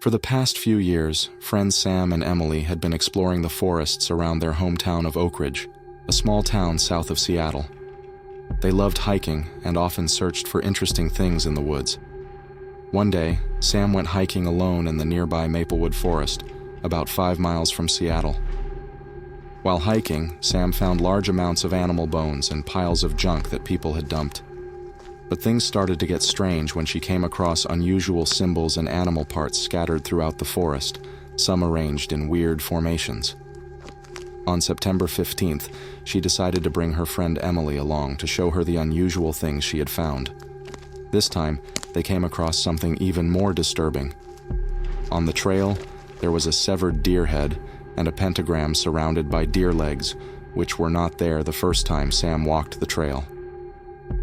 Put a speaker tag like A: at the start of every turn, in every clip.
A: For the past few years, friends Sam and Emily had been exploring the forests around their hometown of Oak Ridge, a small town south of Seattle. They loved hiking and often searched for interesting things in the woods. One day, Sam went hiking alone in the nearby Maplewood Forest, about 5 miles from Seattle. While hiking, Sam found large amounts of animal bones and piles of junk that people had dumped. But things started to get strange when she came across unusual symbols and animal parts scattered throughout the forest, some arranged in weird formations. On September 15th, she decided to bring her friend Emily along to show her the unusual things she had found. This time, they came across something even more disturbing. On the trail, there was a severed deer head and a pentagram surrounded by deer legs, which were not there the first time Sam walked the trail.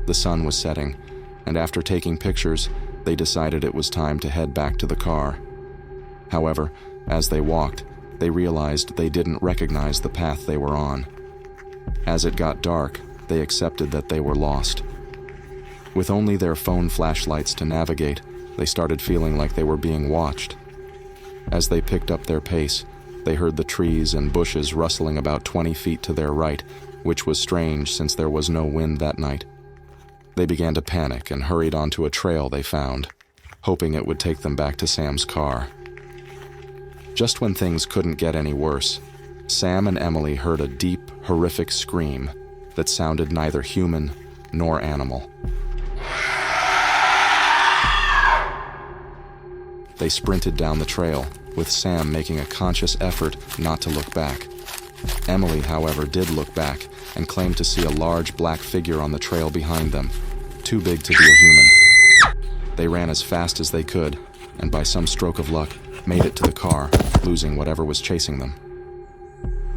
A: The sun was setting, and after taking pictures, they decided it was time to head back to the car. However, as they walked, they realized they didn't recognize the path they were on. As it got dark, they accepted that they were lost. With only their phone flashlights to navigate, they started feeling like they were being watched. As they picked up their pace, they heard the trees and bushes rustling about 20 feet to their right, which was strange since there was no wind that night. They began to panic and hurried onto a trail they found, hoping it would take them back to Sam's car. Just when things couldn't get any worse, Sam and Emily heard a deep, horrific scream that sounded neither human nor animal. They sprinted down the trail, with Sam making a conscious effort not to look back. Emily, however, did look back and claimed to see a large black figure on the trail behind them, too big to be a human. They ran as fast as they could, and by some stroke of luck, made it to the car, losing whatever was chasing them.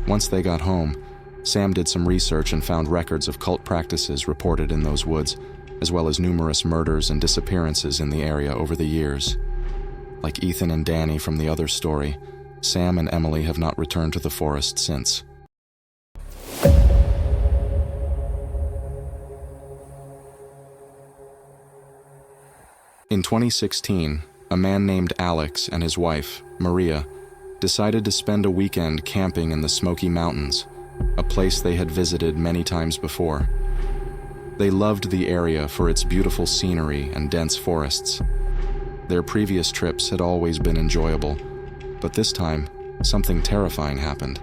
A: Once they got home, Sam did some research and found records of cult practices reported in those woods, as well as numerous murders and disappearances in the area over the years. Like Ethan and Danny from the other story, Sam and Emily have not returned to the forest since. In 2016, a man named Alex and his wife, Maria, decided to spend a weekend camping in the Smoky Mountains, a place they had visited many times before. They loved the area for its beautiful scenery and dense forests. Their previous trips had always been enjoyable, but this time, something terrifying happened.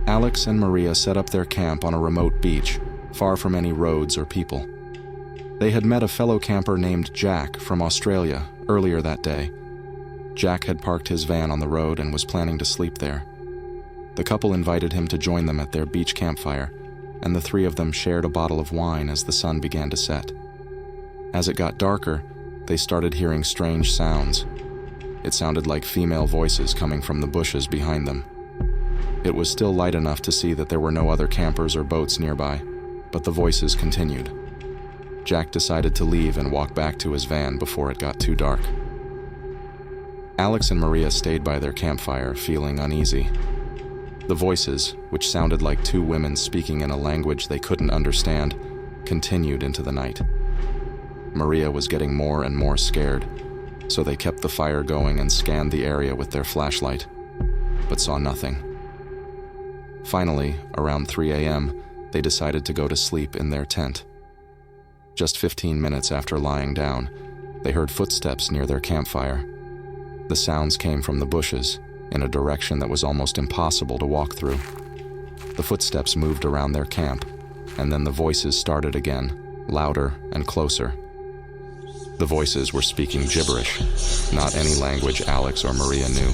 A: Alex and Maria set up their camp on a remote beach, far from any roads or people. They had met a fellow camper named Jack from Australia earlier that day. Jack had parked his van on the road and was planning to sleep there. The couple invited him to join them at their beach campfire, and the three of them shared a bottle of wine as the sun began to set. As it got darker, they started hearing strange sounds. It sounded like female voices coming from the bushes behind them. It was still light enough to see that there were no other campers or boats nearby, but the voices continued. Jack decided to leave and walk back to his van before it got too dark. Alex and Maria stayed by their campfire, feeling uneasy. The voices, which sounded like two women speaking in a language they couldn't understand, continued into the night. Maria was getting more and more scared, so they kept the fire going and scanned the area with their flashlight, but saw nothing. Finally, around 3 a.m., they decided to go to sleep in their tent. Just 15 minutes after lying down, they heard footsteps near their campfire. The sounds came from the bushes, in a direction that was almost impossible to walk through. The footsteps moved around their camp, and then the voices started again, louder and closer. The voices were speaking gibberish, not any language Alex or Maria knew,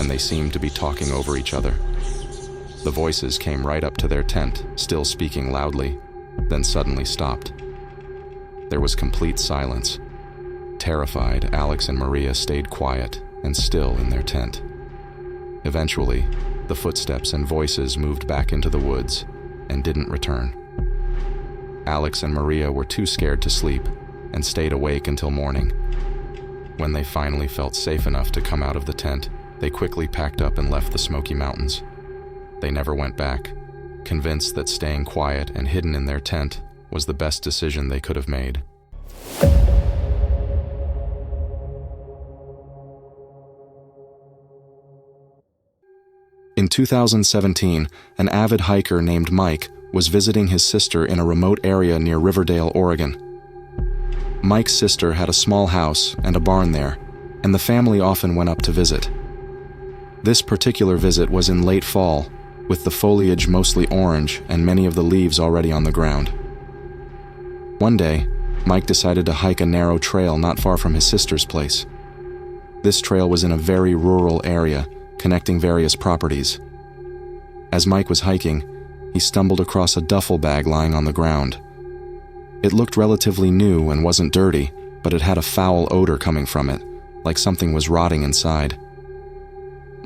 A: and they seemed to be talking over each other. The voices came right up to their tent, still speaking loudly, then suddenly stopped. There was complete silence. Terrified, Alex and Maria stayed quiet and still in their tent. Eventually, the footsteps and voices moved back into the woods and didn't return. Alex and Maria were too scared to sleep and stayed awake until morning. When they finally felt safe enough to come out of the tent, they quickly packed up and left the Smoky Mountains. They never went back, convinced that staying quiet and hidden in their tent was the best decision they could have made. In 2017, an avid hiker named Mike was visiting his sister in a remote area near Riverdale, Oregon. Mike's sister had a small house and a barn there, and the family often went up to visit. This particular visit was in late fall, with the foliage mostly orange and many of the leaves already on the ground. One day, Mike decided to hike a narrow trail not far from his sister's place. This trail was in a very rural area, connecting various properties. As Mike was hiking, he stumbled across a duffel bag lying on the ground. It looked relatively new and wasn't dirty, but it had a foul odor coming from it, like something was rotting inside.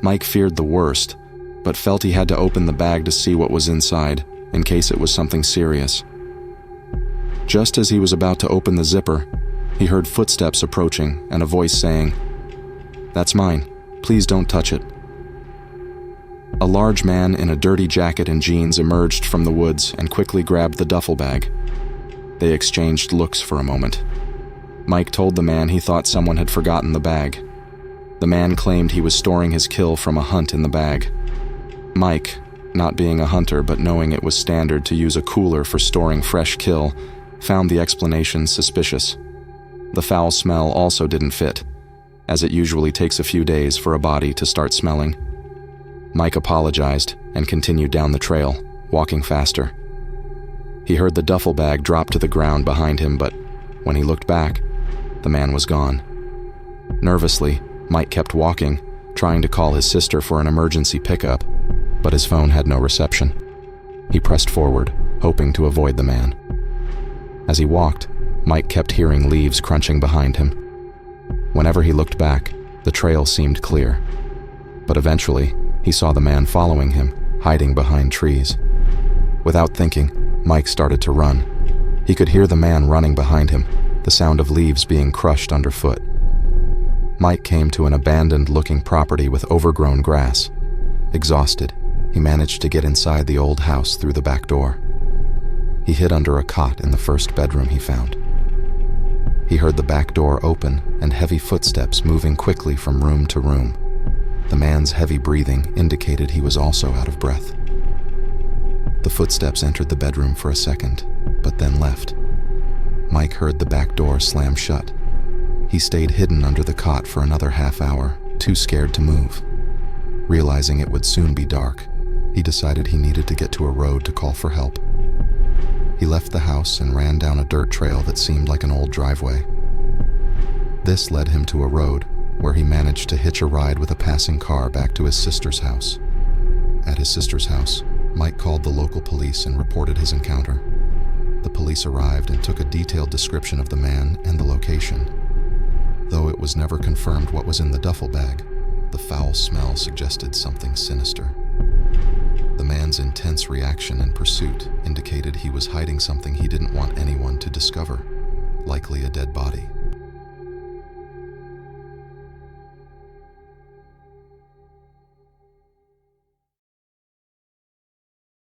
A: Mike feared the worst, but felt he had to open the bag to see what was inside, in case it was something serious. Just as he was about to open the zipper, he heard footsteps approaching and a voice saying, "That's mine. Please don't touch it." A large man in a dirty jacket and jeans emerged from the woods and quickly grabbed the duffel bag. They exchanged looks for a moment. Mike told the man he thought someone had forgotten the bag. The man claimed he was storing his kill from a hunt in the bag. Mike, not being a hunter but knowing it was standard to use a cooler for storing fresh kill, found the explanation suspicious. The foul smell also didn't fit, as it usually takes a few days for a body to start smelling. Mike apologized and continued down the trail, walking faster. He heard the duffel bag drop to the ground behind him, but when he looked back, the man was gone. Nervously, Mike kept walking, trying to call his sister for an emergency pickup, but his phone had no reception. He pressed forward, hoping to avoid the man. As he walked, Mike kept hearing leaves crunching behind him. Whenever he looked back, the trail seemed clear. But eventually, he saw the man following him, hiding behind trees. Without thinking, Mike started to run. He could hear the man running behind him, the sound of leaves being crushed underfoot. Mike came to an abandoned-looking property with overgrown grass. Exhausted, he managed to get inside the old house through the back door. He hid under a cot in the first bedroom he found. He heard the back door open and heavy footsteps moving quickly from room to room. The man's heavy breathing indicated he was also out of breath. The footsteps entered the bedroom for a second, but then left. Mike heard the back door slam shut. He stayed hidden under the cot for another half hour, too scared to move. Realizing it would soon be dark, he decided he needed to get to a road to call for help. He left the house and ran down a dirt trail that seemed like an old driveway. This led him to a road where he managed to hitch a ride with a passing car back to his sister's house. At his sister's house, Mike called the local police and reported his encounter. The police arrived and took a detailed description of the man and the location. Though it was never confirmed what was in the duffel bag, the foul smell suggested something sinister. The man's intense reaction and pursuit indicated he was hiding something he didn't want anyone to discover, likely a dead body.